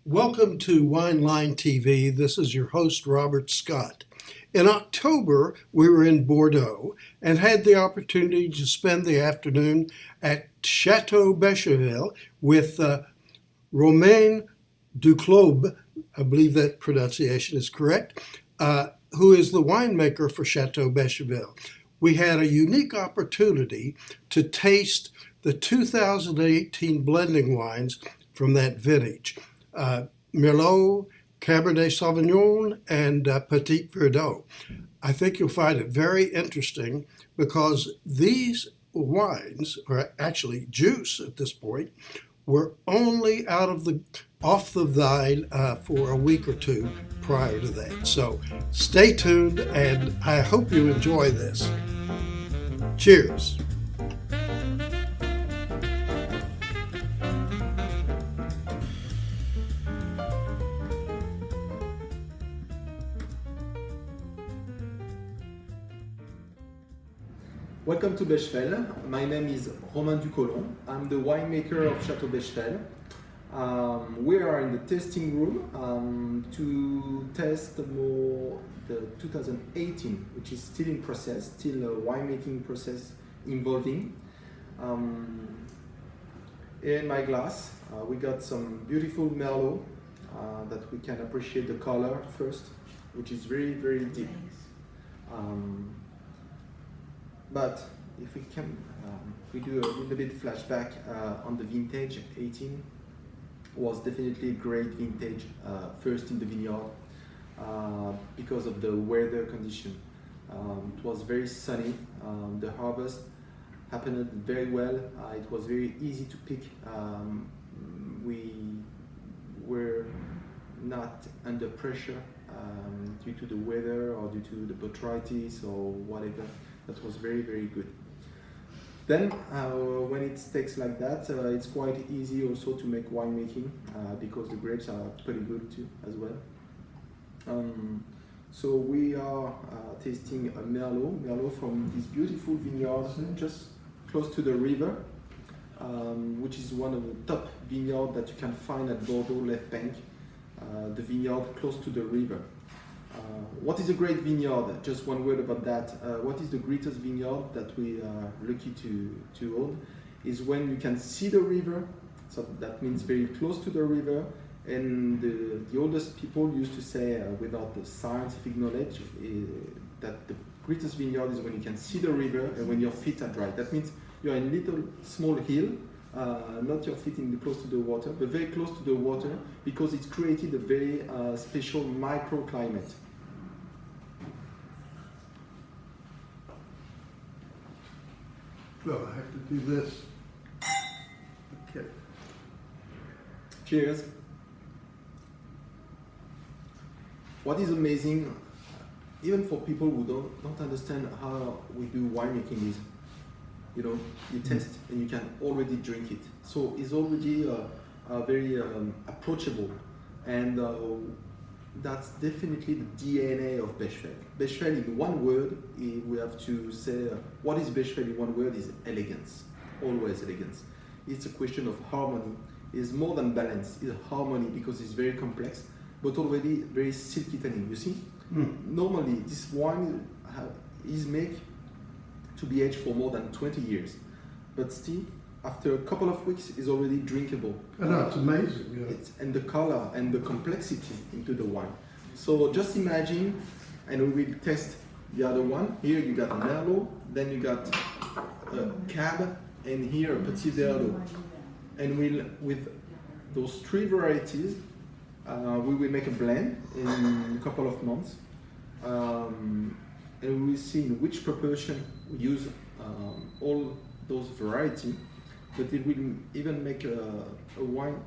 Welcome to WinelineTV. This is your host, Robert Scott. In October, we were in Bordeaux and had the opportunity to spend the afternoon at Chateau Beychevelle with Romain Ducolomb, I believe that pronunciation is correct, who is the winemaker for Chateau Beychevelle. We had a unique opportunity to taste the 2018 blending wines from that vintage. Merlot, Cabernet Sauvignon, and Petite Verdot. I think you'll find it very interesting because these wines, or actually juice at this point, were only off the vine for a week or two prior to that. So stay tuned, and I hope you enjoy this. Cheers. Welcome to Beychevelle. My name is Romain Ducolomb. I'm the winemaker of Chateau Beychevelle. We are in the tasting room to test more the 2018, which is still in process, still a winemaking process involving. In my glass, we got some beautiful Merlot that we can appreciate the color first, which is very, very deep. But if we can, we do a little bit flashback on the vintage. 18 was definitely a great vintage, first in the vineyard because of the weather condition. It was very sunny. The harvest happened very well. It was very easy to pick. We were not under pressure due to the weather or due to the botrytis or whatever. That was very, very good. Then, when it takes like that, it's quite easy also to make winemaking because the grapes are pretty good too, as well. So we are tasting a Merlot from this beautiful vineyard just close to the river, which is one of the top vineyards that you can find at Bordeaux left bank, the vineyard close to the river. What is a great vineyard? Just one word about that. What is the greatest vineyard that we are lucky to own is when you can see the river, so that means very close to the river, and the oldest people used to say, without the scientific knowledge, that the greatest vineyard is when you can see the river and when your feet are dry. That means you're in a little small hill, not your feet in close to the water, but very close to the water because it's created a very special microclimate. Well, I have to do this. Okay. Cheers. What is amazing, even for people who don't understand how we do winemaking, is you taste and you can already drink it. So it's already very approachable, and that's definitely the DNA of Beychevelle. Beychevelle, in one word, we have to say what is Beychevelle in one word is elegance, always elegance. It's a question of harmony. It's more than balance, it's harmony because it's very complex, but already very silky tannin. You see, normally this wine is made to be aged for more than 20 years, but still, after a couple of weeks, is already drinkable. I know, it's amazing. Yeah. And the color and the complexity into the wine. So just imagine, and we will test the other one. Here you got a Merlot, then you got a Cab, and here a Petit Verdot. And with those three varieties, we will make a blend in a couple of months. And we will see in which proportion we use all those varieties. But it will even make a wine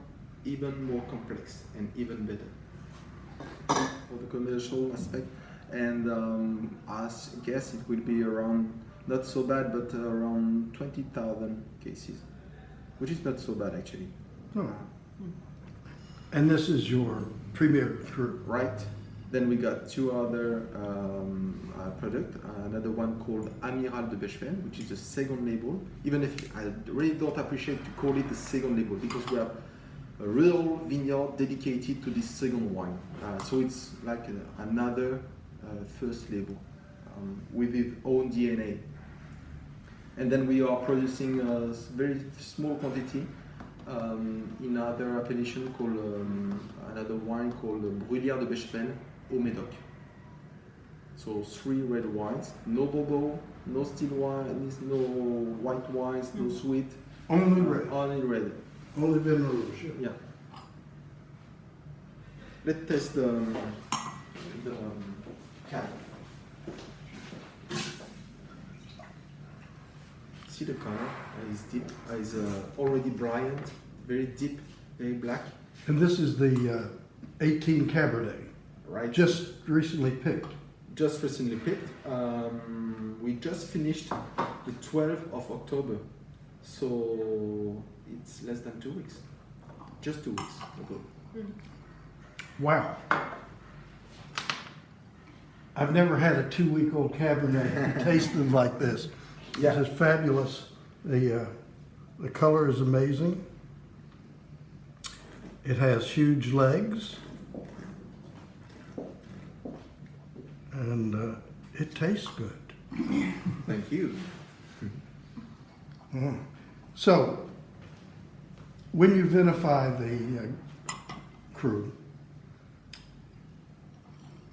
even more complex and even better for the commercial aspect. And I guess it will be around, not so bad, but around 20,000 cases, which is not so bad actually. Oh. And this is your premier group, right? Then we got two other products, another one called Amiral de Beychevelle, which is the second label, even if I really don't appreciate to call it the second label because we have a real vineyard dedicated to this second wine. So it's like another first label with its own DNA. And then we are producing a very small quantity in another appellation called another wine called Bruyère de Bechevelle au Médoc. So 3 red wines, no Bordeaux, no still wines, no white wines, no sweet. Only red. Only red. Only Vin Rouge. Yeah. Let's test the can. See the color is deep, is already brilliant, very deep, very black. And this is the 18 Cabernet, Right. just recently picked. Just recently picked. We just finished the 12th of October, so it's less than 2 weeks. Just 2 weeks ago. Wow. I've never had a 2-week-old Cabernet that tasted like this. Yeah. This is fabulous. The color is amazing. It has huge legs. And it tastes good. Thank you. So, when you vinify the cru,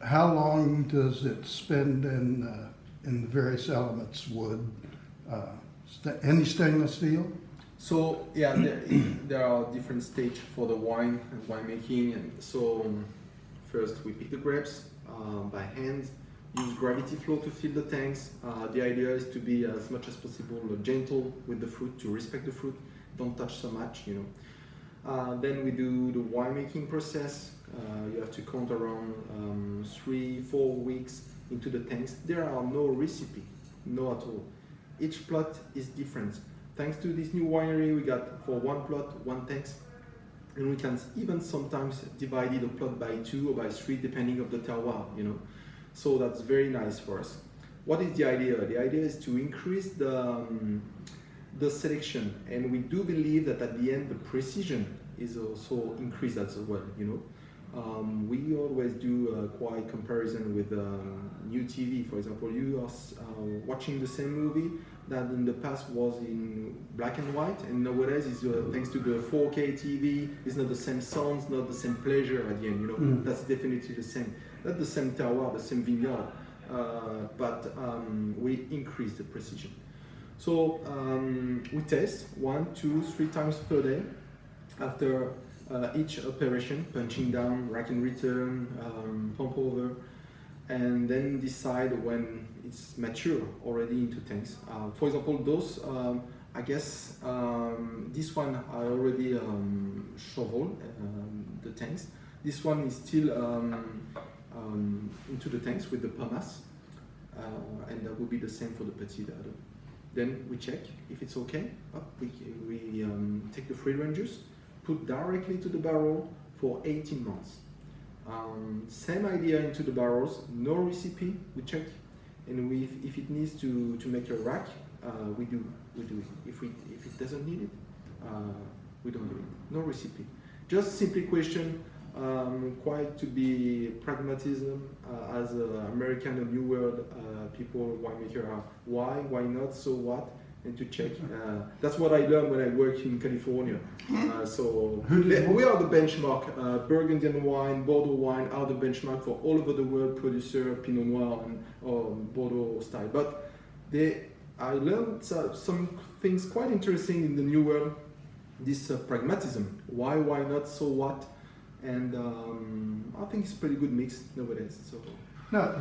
how long does it spend in the various elements? Wood, any stainless steel? So yeah, there are different stages for the wine and winemaking. And so first we pick the grapes by hand, use gravity flow to fill the tanks. The idea is to be as much as possible gentle with the fruit, to respect the fruit, don't touch so much, you know. Then we do the winemaking process. You have to count around 3-4 weeks into the tanks. There are no recipe, no at all. Each plot is different. Thanks to this new winery, we got for one plot, 1 tanks, and we can even sometimes divide the plot by 2 or by 3 depending of the terroir, you know. So that's very nice for us. What is the idea? The idea is to increase the selection, and we do believe that at the end the precision is also increased as well, you know. We always do quite comparison with new TV. For example, you are watching the same movie that in the past was in black and white, and nowadays is thanks to the 4K TV. It's not the same sounds, not the same pleasure at the end. You know, that's definitely the same. Not the same terroir, the same vineyard, but we increase the precision. So we test 1, 2, 3 times per day after each operation, punching down, rack and return, pump over, and then decide when it's mature already into tanks. For example, those, I guess, this one I already shoveled the tanks. This one is still into the tanks with the pomace, and that will be the same for the Petite. Then we check if it's okay. We take the free rangers, put directly to the barrel for 18 months. Same idea into the barrels, no recipe, we check, and if it needs to make a rack, we do it. If it doesn't need it, we don't do it. No recipe. Just simply question, quite to be pragmatism as American and New World people, winemaker are why not, so what, and to check. That's what I learned when I worked in California. So we are the benchmark. Burgundian wine, Bordeaux wine are the benchmark for all over the world producer Pinot Noir and Bordeaux style. But I learned some things quite interesting in the New World. This pragmatism. Why not, so what? And I think it's a pretty good mix nowadays. So now,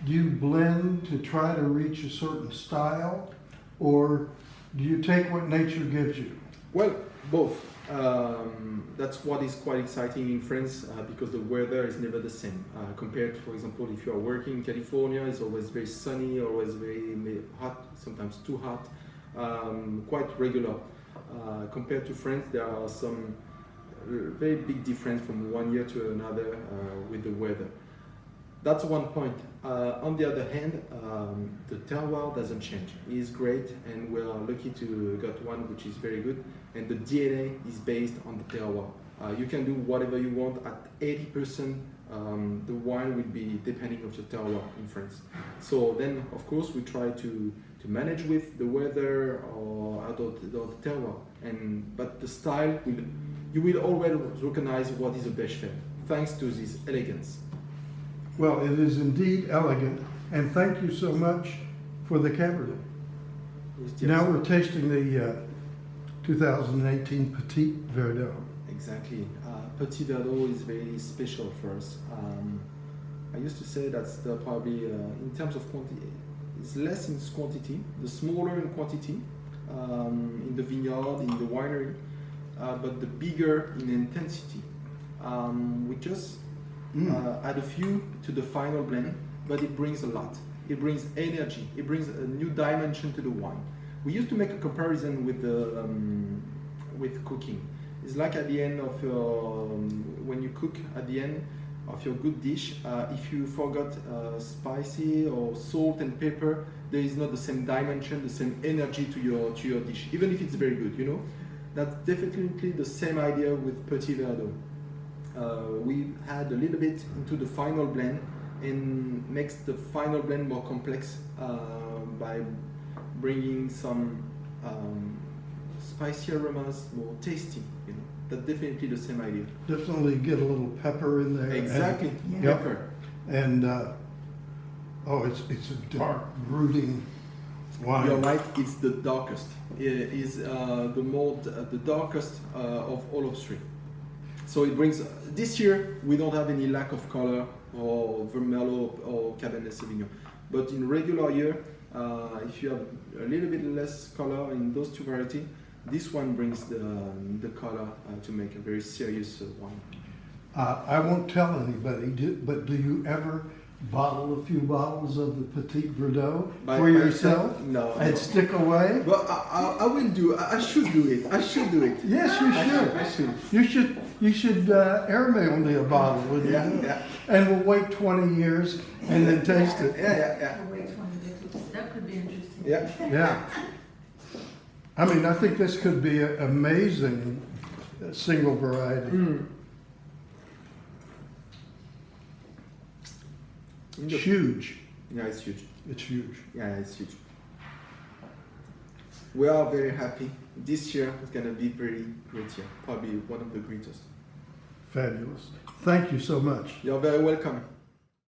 do you blend to try to reach a certain style, or do you take what nature gives you? Well, both. That's what is quite exciting in France because the weather is never the same. Compared to, for example, if you are working in California, it's always very sunny, always very hot, sometimes too hot, quite regular. Compared to France, there are some very big difference from one year to another with the weather. That's one point. On the other hand, the terroir doesn't change. It is great, and we are lucky to get one which is very good. And the DNA is based on the terroir. You can do whatever you want. At 80%, the wine will be depending of your terroir in France. So then, of course, we try to manage with the weather or the terroir. But the style, you will always recognize what is a Beychevelle, thanks to this elegance. Well, it is indeed elegant, and thank you so much for the Cabernet. Now we're tasting the 2018 Petite Verdot. Exactly. Petit Verdot is very special for us. I used to say that's probably, in terms of quantity, it's less in quantity, the smaller in quantity in the vineyard, in the winery, but the bigger in intensity. We just add a few to the final blend, but it brings a lot. It brings energy. It brings a new dimension to the wine. We used to make a comparison with cooking. It's like at the end of your, when you cook at the end of your good dish, if you forgot spicy or salt and pepper, there is not the same dimension, the same energy to your dish, even if it's very good, you know. That's definitely the same idea with Petit Verdot. We add a little bit into the final blend and makes the final blend more complex by bringing some spicy aromas, more tasty, you know. That's definitely the same idea. Definitely get a little pepper in there. Exactly, And, pepper. And oh, it's a dark, brooding wine. You're right, it's the darkest. It is the darkest of all of three. So it brings, this year we don't have any lack of color or Merlot or Cabernet Sauvignon. But in regular year, if you have a little bit less color in those two varieties, this one brings the color to make a very serious wine. I won't tell anybody, but do you ever bottle a few bottles of the Petite Verdot for yourself? No. And stick away? Well, I will do. I should do it. I should do it. Yes, you should. I should. You should airmail me a bottle, wouldn't you? Yeah. And we'll wait 20 years and then taste it. Yeah. Wait 20 years. That could be interesting. Yeah. I mean, I think this could be an amazing single variety. It's huge. Yeah, it's huge. It's huge. Yeah, it's huge. We are very happy. This year is going to be very great year. Probably one of the greatest. Fabulous. Thank you so much. You're very welcome.